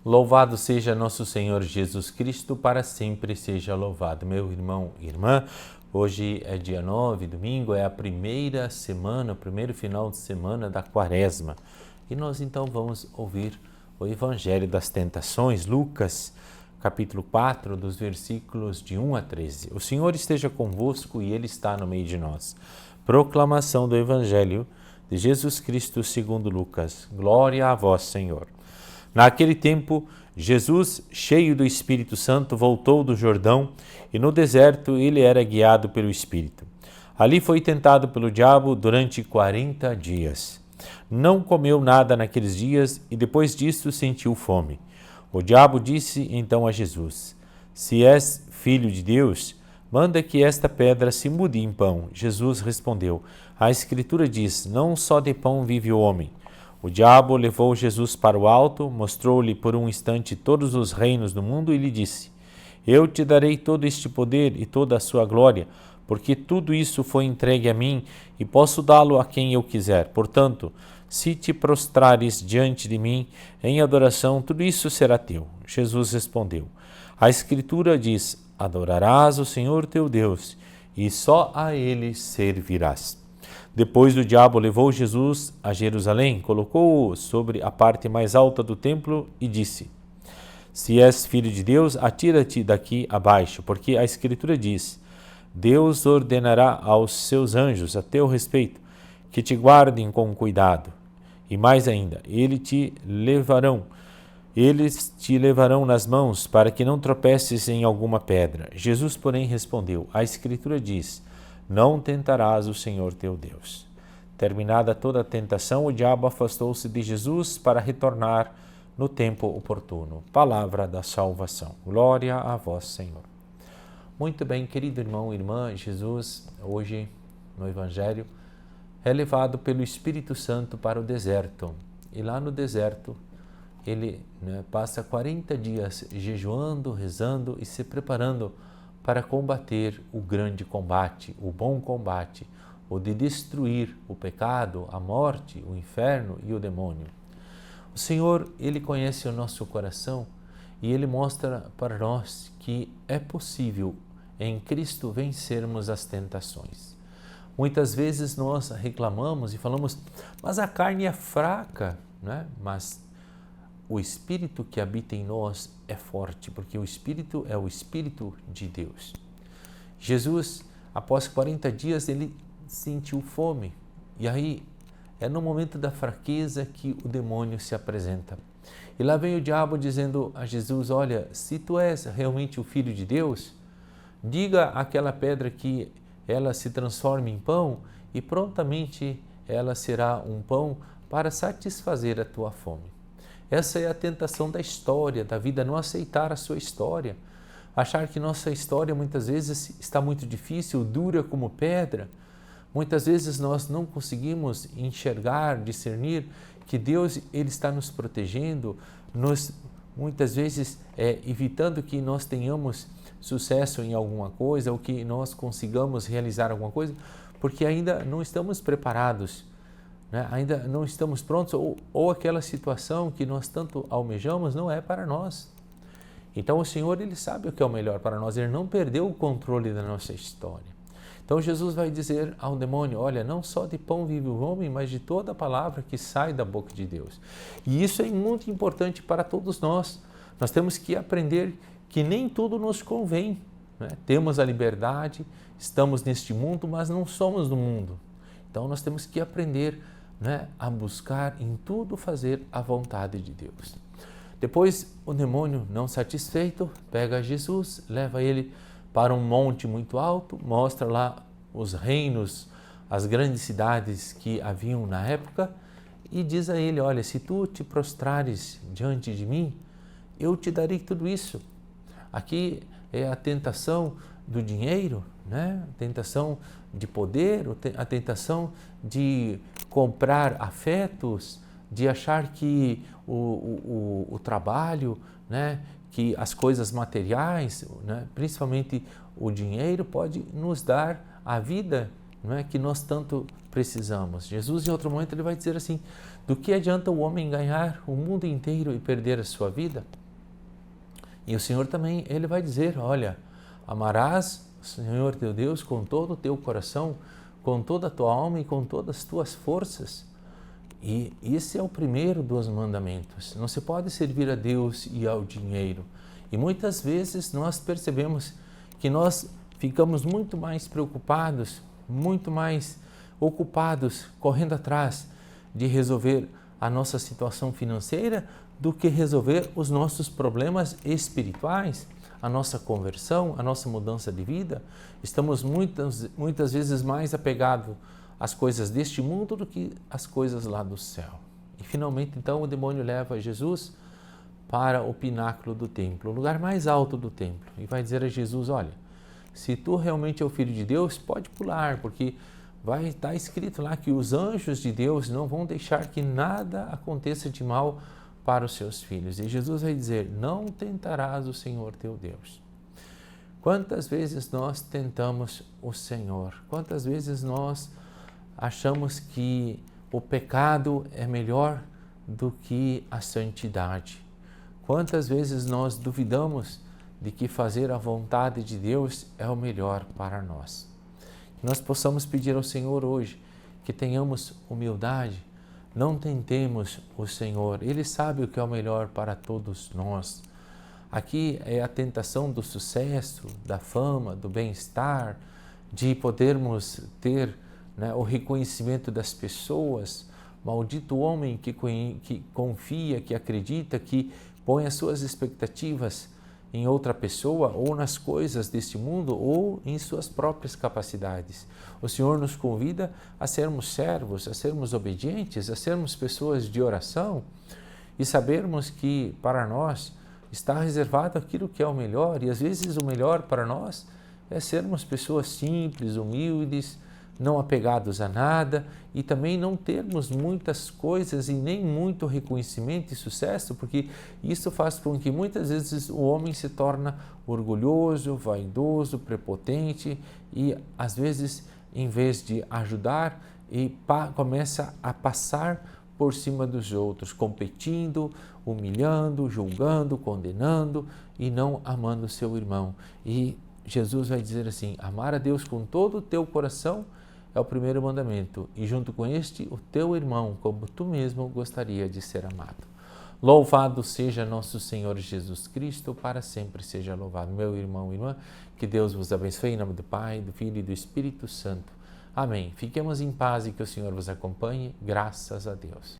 Louvado seja nosso Senhor Jesus Cristo, para sempre seja louvado. Meu irmão e irmã, hoje é dia 9, domingo, é a primeira semana, o primeiro final de semana da Quaresma. E nós então vamos ouvir o Evangelho das Tentações, Lucas, capítulo 4, dos versículos de 1 a 13. O Senhor esteja convosco e Ele está no meio de nós. Proclamação do Evangelho de Jesus Cristo segundo Lucas. Glória a vós, Senhor. Naquele tempo, Jesus, cheio do Espírito Santo, voltou do Jordão e no deserto ele era guiado pelo Espírito. Ali foi tentado pelo diabo durante 40 dias. Não comeu nada naqueles dias e depois disso sentiu fome. O diabo disse então a Jesus: Se és filho de Deus, manda que esta pedra se mude em pão. Jesus respondeu: A Escritura diz: Não só de pão vive o homem. O diabo levou Jesus para o alto, mostrou-lhe por um instante todos os reinos do mundo e lhe disse: Eu te darei todo este poder e toda a sua glória, porque tudo isso foi entregue a mim e posso dá-lo a quem eu quiser. Portanto, se te prostrares diante de mim em adoração, tudo isso será teu. Jesus respondeu: A Escritura diz: Adorarás o Senhor teu Deus e só a Ele servirás. Depois o diabo levou Jesus a Jerusalém, colocou-o sobre a parte mais alta do templo e disse: Se és filho de Deus, atira-te daqui abaixo, porque a Escritura diz: Deus ordenará aos seus anjos a teu respeito, que te guardem com cuidado. E mais ainda, eles te levarão nas mãos para que não tropeces em alguma pedra. Jesus, porém, respondeu: A Escritura diz: Não tentarás o Senhor teu Deus. Terminada toda a tentação, o diabo afastou-se de Jesus para retornar no tempo oportuno. Palavra da salvação. Glória a vós, Senhor. Muito bem, querido irmão e irmã, Jesus, hoje no Evangelho, é levado pelo Espírito Santo para o deserto. E lá no deserto, ele passa 40 dias jejuando, rezando e se preparando para combater o grande combate, o bom combate, o de destruir o pecado, a morte, o inferno e o demônio. O Senhor, Ele conhece o nosso coração e Ele mostra para nós que é possível em Cristo vencermos as tentações. Muitas vezes nós reclamamos e falamos, mas a carne é fraca, né? Mas o Espírito que habita em nós é forte, porque o Espírito é o Espírito de Deus. Jesus, após 40 dias, ele sentiu fome. E aí, é no momento da fraqueza que o demônio se apresenta. E lá vem o diabo dizendo a Jesus: Olha, se tu és realmente o Filho de Deus, diga àquela pedra que ela se transforme em pão e prontamente ela será um pão para satisfazer a tua fome. Essa é a tentação da história, da vida, não aceitar a sua história. Achar que nossa história muitas vezes está muito difícil, dura como pedra. Muitas vezes nós não conseguimos enxergar, discernir que Deus ele está nos protegendo, muitas vezes evitando que nós tenhamos sucesso em alguma coisa ou que nós consigamos realizar alguma coisa, porque ainda não estamos preparados. Ainda não estamos prontos ou aquela situação que nós tanto almejamos não é para nós. Então o Senhor ele sabe o que é o melhor para nós, ele não perdeu o controle da nossa história. Então Jesus vai dizer ao demônio: olha, não só de pão vive o homem, mas de toda a palavra que sai da boca de Deus. E isso é muito importante para todos nós. Nós temos que aprender que nem tudo nos convém. Temos a liberdade, estamos neste mundo, mas não somos do mundo. Então nós temos que aprender a buscar em tudo fazer a vontade de Deus. Depois o demônio, não satisfeito, pega Jesus, leva ele para um monte muito alto, mostra lá os reinos, as grandes cidades que haviam na época e diz a ele: olha, se tu te prostrares diante de mim, eu te darei tudo isso. Aqui é a tentação do dinheiro, a tentação de poder, a tentação de comprar afetos, de achar que o trabalho, que as coisas materiais, principalmente o dinheiro, pode nos dar a vida não é, que nós tanto precisamos. Jesus, em outro momento, ele vai dizer assim: do que adianta o homem ganhar o mundo inteiro e perder a sua vida? E o Senhor também, ele vai dizer: olha, amarás o Senhor teu Deus com todo o teu coração, com toda a tua alma e com todas as tuas forças. E esse é o primeiro dos mandamentos. Não se pode servir a Deus e ao dinheiro. E muitas vezes nós percebemos que nós ficamos muito mais preocupados, muito mais ocupados, correndo atrás de resolver a nossa situação financeira do que resolver os nossos problemas espirituais, a nossa conversão, a nossa mudança de vida. Estamos muitas vezes mais apegados às coisas deste mundo do que às coisas lá do céu. E finalmente, então, o demônio leva Jesus para o pináculo do templo, o lugar mais alto do templo, e vai dizer a Jesus: olha, se tu realmente é o Filho de Deus, pode pular, porque vai estar escrito lá que os anjos de Deus não vão deixar que nada aconteça de mal para os seus filhos. E Jesus vai dizer: não tentarás o Senhor teu Deus. Quantas vezes nós tentamos o Senhor? Quantas vezes nós achamos que o pecado é melhor do que a santidade? Quantas vezes nós duvidamos de que fazer a vontade de Deus é o melhor para nós? Que nós possamos pedir ao Senhor hoje que tenhamos humildade, não tentemos o Senhor, Ele sabe o que é o melhor para todos nós. Aqui é a tentação do sucesso, da fama, do bem-estar, de podermos ter, né, o reconhecimento das pessoas. Maldito o homem que confia, que acredita, que põe as suas expectativas em outra pessoa ou nas coisas deste mundo ou em suas próprias capacidades. O Senhor nos convida a sermos servos, a sermos obedientes, a sermos pessoas de oração e sabermos que para nós está reservado aquilo que é o melhor, e às vezes o melhor para nós é sermos pessoas simples, humildes, não apegados a nada e também não termos muitas coisas e nem muito reconhecimento e sucesso, porque isso faz com que muitas vezes o homem se torna orgulhoso, vaidoso, prepotente e às vezes, em vez de ajudar, começa a passar por cima dos outros, competindo, humilhando, julgando, condenando e não amando seu irmão. E Jesus vai dizer assim: amar a Deus com todo o teu coração é o primeiro mandamento, e junto com este, o teu irmão, como tu mesmo gostaria de ser amado. Louvado seja nosso Senhor Jesus Cristo, para sempre seja louvado. Meu irmão e irmã, que Deus vos abençoe em nome do Pai, do Filho e do Espírito Santo. Amém. Fiquemos em paz e que o Senhor vos acompanhe. Graças a Deus.